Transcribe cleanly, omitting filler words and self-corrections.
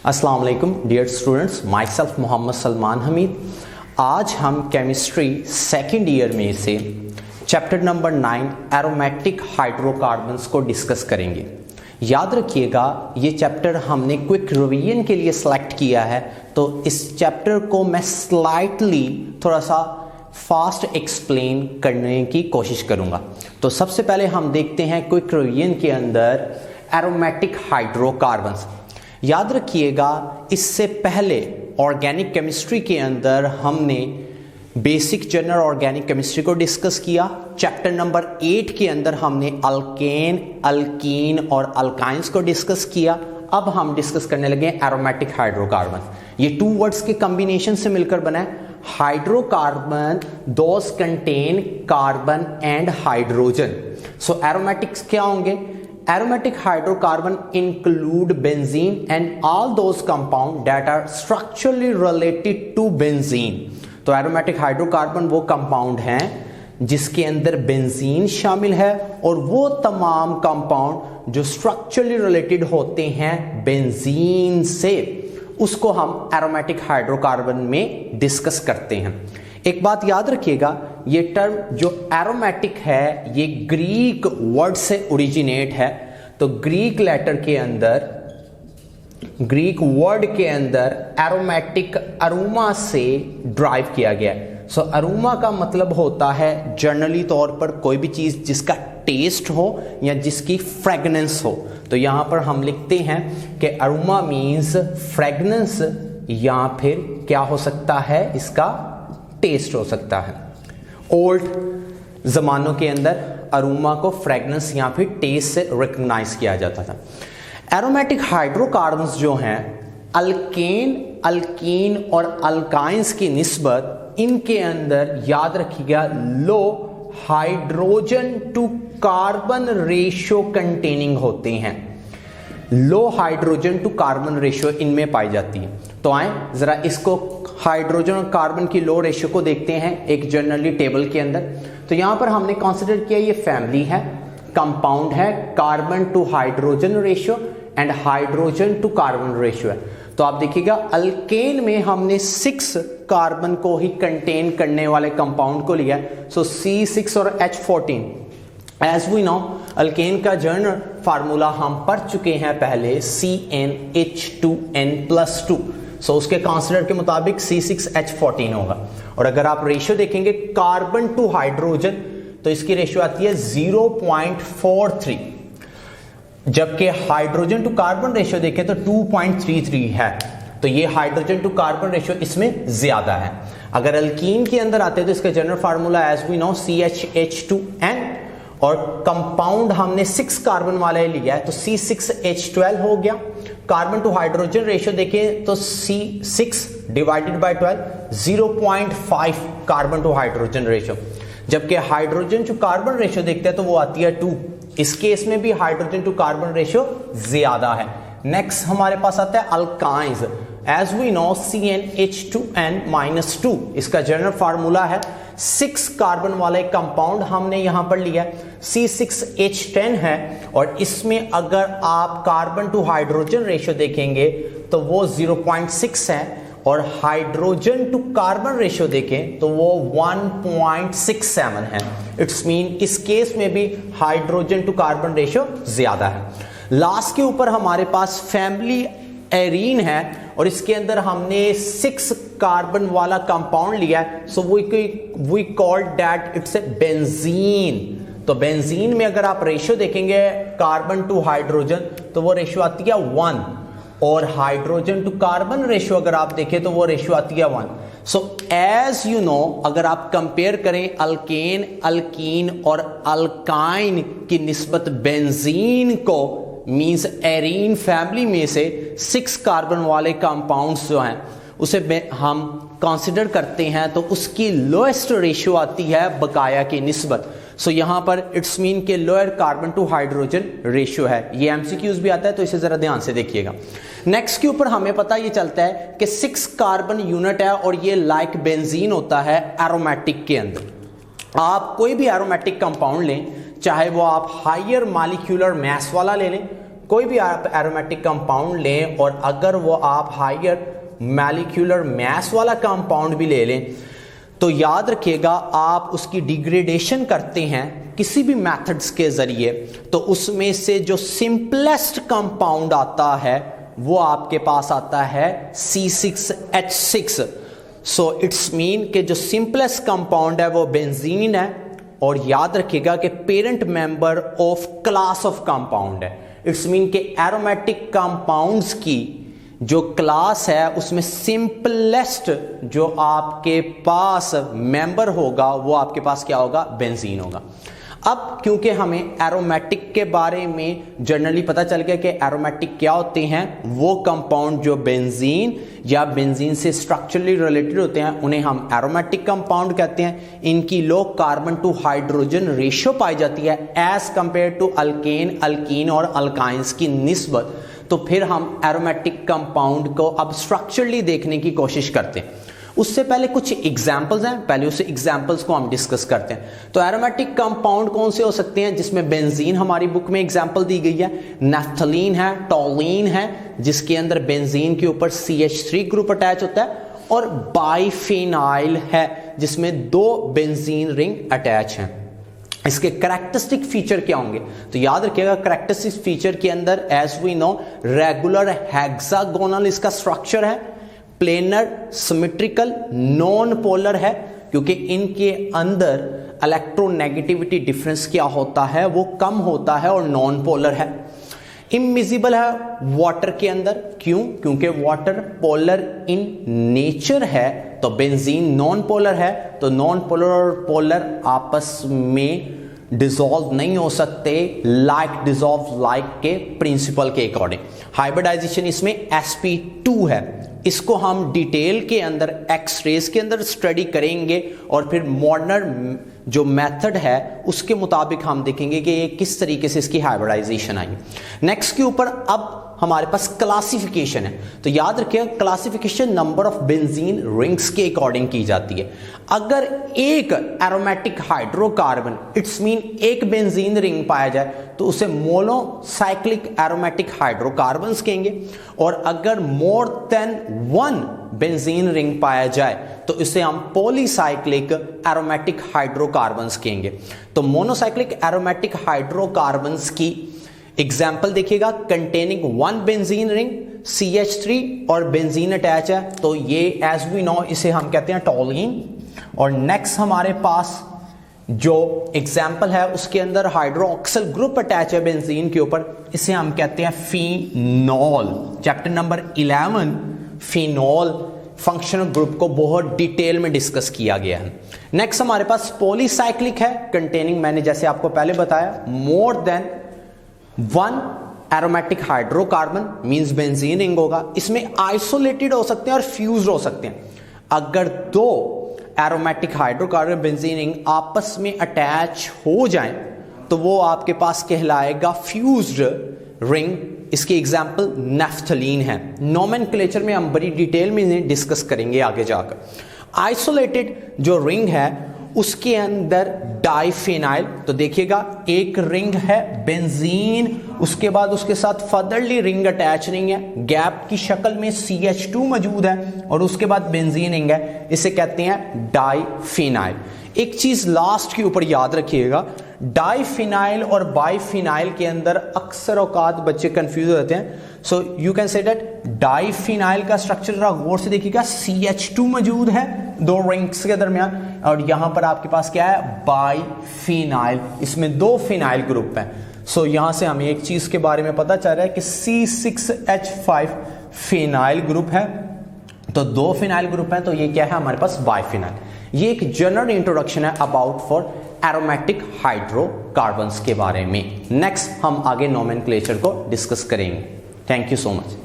अस्सलाम वालेकुम dear students, myself Mohammad Salman Hamid. आज हम केमिस्ट्री सेकेंड ईयर में से चैप्टर नंबर 9 एरोमेटिक हाइड्रोकार्बन्स को डिस्कस करेंगे। याद रखिएगा ये चैप्टर हमने क्विक रिवीजन के लिए सेलेक्ट किया है, तो इस चैप्टर को मैं स्लाइटली थोड़ा सा फास्ट एक्सप्लेन करने की कोशिश करूंगा। तो सबसे पहले हम देखते हैं क्विक रिवीजन के अंदर एरोमेटिक हाइड्रोकार्बन्स। याद रखिएगा इससे पहले ऑर्गेनिक केमिस्ट्री के अंदर हमने बेसिक जनरल ऑर्गेनिक केमिस्ट्री को डिस्कस किया। चैप्टर नंबर 8 के अंदर हमने अल्केन, अल्कीन और अल्काइंस को डिस्कस किया। अब हम डिस्कस करने लगे एरोमेटिक हाइड्रोकार्बन। ये टू वर्ड्स के कॉम्बिनेशन से मिलकर बना है hydrocarbon, those contain carbon and hydrogen. So aromatics क्या होंगे? Aromatic hydrocarbon include benzene and all those compounds that are structurally related to benzene। तो aromatic hydrocarbon वो कंपाउंड हैं जिसके अंदर बेंजीन शामिल है और वो तमाम कंपाउंड जो स्ट्रक्चरली रिलेटेड होते हैं बेंजीन से, उसको हम एरोमेटिक हाइड्रोकार्बन में डिस्कस करते हैं। एक बात याद रखिएगा, ये टर्म जो एरोमेटिक है ये ग्रीक वर्ड से ओरिजिनेट है। तो ग्रीक लेटर के अंदर, ग्रीक वर्ड के अंदर एरोमेटिक अरोमा से ड्राइव किया गया है। सो अरोमा का मतलब होता है जनरली तौर पर कोई भी चीज जिसका टेस्ट हो या जिसकी फ्रेगनेंस हो। तो यहां पर हम लिखते हैं कि अरोमा मीन्स फ्रेगनेंस या फिर क्या हो सकता है, इसका टेस्ट हो सकता है। ओल्ड जमानों के अंदर अरोमा को फ्रेगनेंस या फिर टेस्ट से रिकॉग्नाइज किया जाता था। एरोमेटिक हाइड्रोकार्बन्स जो हैं अल्केन, अल्कीन और अल्काइंस की निस्बत इनके अंदर याद रखिएगा low hydrogen to carbon ratio containing होते हैं। Low hydrogen to carbon ratio इनमें पाई जाती है। तो आए जरा इसको हाइड्रोजन और कार्बन की लो रेशियो को देखते हैं एक जनरली टेबल के अंदर। तो यहां पर हमने कंसीडर किया ये फैमिली है, कंपाउंड है, carbon to hydrogen ratio and hydrogen to carbon ratio है। तो आप देखिएगा अल्केन में हमने 6 कार्बन को ही कंटेन करने वाले कंपाउंड को लिया। सो C6 और H14। As we know alkane का जनरल फार्मूला हम पढ़ चुके हैं पहले, CnH2n+2। सो उसके कंसीडर के मुताबिक C6H14 होगा। और अगर आप रेशियो देखेंगे कार्बन टू हाइड्रोजन तो इसकी रेशियो आती है 0.43, जबकि हाइड्रोजन टू कार्बन रेशियो देखें तो 2.33 है। तो ये हाइड्रोजन टू कार्बन रेशियो इसमें ज्यादा है। अगर अल्कीन के अंदर आते हैं तो इसका general formula as we know CHH2n और कंपाउंड हमने 6 कार्बन वाला लिया है तो C6H12 हो गया। कार्बन टू हाइड्रोजन रेशियो देखें तो C6 divided by 12 0.5 carbon to hydrogen ratio, जबकि हाइड्रोजन टू कार्बन रेशियो देखते हैं तो वो आती है 2। इस केस में भी हाइड्रोजन टू कार्बन रेशियो ज्यादा है। नेक्स्ट हमारे पास आता है alkynes. As we no CnH2n-2 इसका जनरल फार्मूला है। 6 कार्बन वाले कंपाउंड हमने यहां पर लिया C6H10 है और इसमें अगर आप कार्बन टू हाइड्रोजन रेशियो देखेंगे तो वो 0.6 है और हाइड्रोजन टू कार्बन रेशियो देखें तो वो 1.67 है। इट्स मीन इस केस में भी हाइड्रोजन टू कार्बन रेशियो ज्यादा है। लास्ट के ऊपर हमारे पास फैमिली एरीन है और इसके अंदर हमने 6 कार्बन वाला कंपाउंड लिया है। So we called that it's a benzene. तो बेंजीन में अगर आप रेशियो देखेंगे कार्बन टू हाइड्रोजन तो वो रेशियो आती है 1 और हाइड्रोजन टू कार्बन रेशियो अगर आप देखें तो वो रेशियो आती है 1। सो एज यू नो अगर आप कंपेयर करें अल्केन, अल्कीन और अल्काइन की निस्बत बेंजीन को, मींस एरीन फैमिली में से 6 कार्बन वाले कंपाउंड्स जो हैं उसे हम कंसीडर करते हैं तो उसकी लोएस्ट रेशियो आती है बकाया की निस्बत। सो यहां पर इट्स मीन के lower carbon to hydrogen ratio है। ये एमसीक्यूज भी आता है तो इसे जरा ध्यान से देखिएगा। नेक्स्ट के ऊपर हमें पता ये चलता है कि 6 कार्बन यूनिट है और ये लाइक बेंजीन होता है एरोमेटिक के अंदर। आप कोई भी एरोमेटिक कंपाउंड लें, चाहे वो आप हायर मॉलिक्यूलर मास वाला ले लें, कोई भी आप एरोमेटिक कंपाउंड लें और अगर वो आप हायर मॉलिक्यूलर मास वाला कंपाउंड भी ले लें तो याद रखिएगा आप उसकी डिग्रेडेशन करते हैं किसी भी मेथड्स के जरिए तो उसमें से जो सिंपलेस्ट कंपाउंड आता है वो आपके पास आता है C6H6। सो इट्स मीन कि जो सिंपलेस्ट कंपाउंड है वो बेंजीन है और याद रखिएगा कि parent member of class of compound है। इट्स मीन कि एरोमेटिक कंपाउंड्स की जो क्लास है उसमें सिंपलेस्ट जो आपके पास मेंबर होगा वो आपके पास क्या होगा, बेंजीन होगा। अब क्योंकि हमें एरोमेटिक के बारे में जनरली पता चल गया कि एरोमेटिक क्या होते हैं, वो कंपाउंड जो बेंजीन या बेंजीन से स्ट्रक्चरली रिलेटेड होते हैं उन्हें हम एरोमेटिक कंपाउंड कहते हैं। इनकी low carbon to hydrogen ratio पाई जाती है as compare to alkane, alkene और अल्काइंस की निस्बत। तो फिर हम एरोमेटिक कंपाउंड को अब स्ट्रक्चरली देखने की कोशिश करते हैं। उससे पहले कुछ एग्जाम्पल्स हैं, पहले उस एग्जाम्पल्स को हम डिस्कस करते हैं। तो एरोमेटिक कंपाउंड कौन से हो सकते हैं जिसमें बेंजीन हमारी बुक में एग्जाम्पल दी गई है, नैफ्थलीन है, टोलीन है जिसके अंदर बेंजीन के ऊपर CH3 ग्रुप अटैच होता है, और बाइफिनाइल है जिसमें 2 बेंजीन रिंग अटैच हैं। इसके कैरेक्टरिस्टिक फीचर क्या होंगे, तो याद रखिएगा कैरेक्टरिस्टिक फीचर के अंदर as we know regular hexagonal इसका स्ट्रक्चर है, प्लेनर, सिमेट्रिकल, नॉन पोलर है क्योंकि इनके अंदर इलेक्ट्रोनेगेटिविटी डिफरेंस क्या होता है वो कम होता है और नॉन पोलर है। इमिजिबल है वाटर के अंदर, क्यों, क्योंकि वाटर पोलर इन नेचर है, तो बेंजीन नॉन पोलर है, तो नॉन पोलर और पोलर आपस में डिसॉल्व नहीं हो सकते लाइक डिसॉल्व लाइक के प्रिंसिपल के अकॉर्डिंग। हाइब्रिडाइजेशन इसमें sp2 है, इसको हम डिटेल के अंदर एक्स-रेज के अंदर स्टडी करेंगे और फिर मॉडर्न जो मेथड है उसके मुताबिक हम देखेंगे कि ये किस तरीके से इसकी हाइब्रिडाइजेशन आई। नेक्स्ट के ऊपर अब हमारे पास क्लासिफिकेशन है, तो याद रखिए classification number of benzene rings के अकॉर्डिंग की जाती है। अगर एक एरोमेटिक हाइड्रोकार्बन इट्स मीन एक बेंजीन रिंग पाया जाए तो उसे मोनोसाइक्लिक एरोमेटिक हाइड्रोकार्बन्स कहेंगे, और अगर मोर देन 1 बेंजीन रिंग पाया जाए तो इसे हम पॉलीसाइक्लिक एरोमेटिक हाइड्रोकार्बन्स कहेंगे। तो मोनोसाइक्लिक एरोमेटिक हाइड्रोकार्बन्स की एग्जाम्पल देखिएगा, कंटेनिंग 1 बेंजीन रिंग, CH3 और बेंजीन अटैच है, तो ये एज वी नो इसे हम कहते हैं टोलीन। और नेक्स्ट हमारे पास जो एग्जाम्पल है उसके अंदर हाइड्रोक्सिल ग्रुप अटैच है बेंजीन के ऊपर, इसे हम कहते हैं phenol. Chapter number 11 phenol functional group को बहुत डिटेल में डिस्कस किया गया है। नेक्स्ट हमारे पास पॉलीसाइक्लिक है, कंटेनिंग मैंने जैसे आपको पहले बताया more than 1 aromatic hydrocarbon means benzene ring होगा। इसमें आइसोलेटेड हो सकते हैं और फ्यूज्ड हो सकते हैं। अगर 2 एरोमेटिक हाइड्रोकार्बन बेंजीन रिंग आपस में अटैच हो जाएं तो वो आपके पास कहलाएगा फ्यूज्ड रिंग। इसकी एग्जाम्पल नैफ्थलीन है। नोमेनक्लेचर में हम बड़ी डिटेल में डिस्कस करेंगे आगे जाकर। आइसोलेटेड जो रिंग है उसके अंदर डाइफिनाइल, तो देखिएगा एक रिंग है बेंजीन, उसके बाद उसके साथ फर्दरली रिंग अटैच नहीं है, गैप की शक्ल में CH2 मौजूद है और उसके बाद बेंजीन रिंग है, इसे कहते हैं डाइफिनाइल। एक चीज लास्ट के ऊपर याद रखिएगा, डाइफिनाइल और बाइफिनाइल के अंदर अक्सर औकात बच्चे कंफ्यूज हो जाते हैं। So you can say that diphenyl का स्ट्रक्चर जरा गौर से देखिएगा, CH2 मौजूद है 2 रिंग्स के दरमियान, और यहां पर आपके पास क्या है बाइफिनाइल, इसमें 2 फिनाइल ग्रुप हैं। सो यहां से हमें एक चीज के बारे में पता चल रहा है कि C6H5 फिनाइल ग्रुप है, तो 2 फिनाइल ग्रुप हैं, तो ये क्या है हमारे पास बाइफिनाइल। ये एक जनरल इंट्रोडक्शन है अबाउट फॉर एरोमेटिक हाइड्रोकार्बन्स के बारे में। नेक्स्ट हम आगे नोमेनक्लेचर को डिस्कस करेंगे। Thank you so much.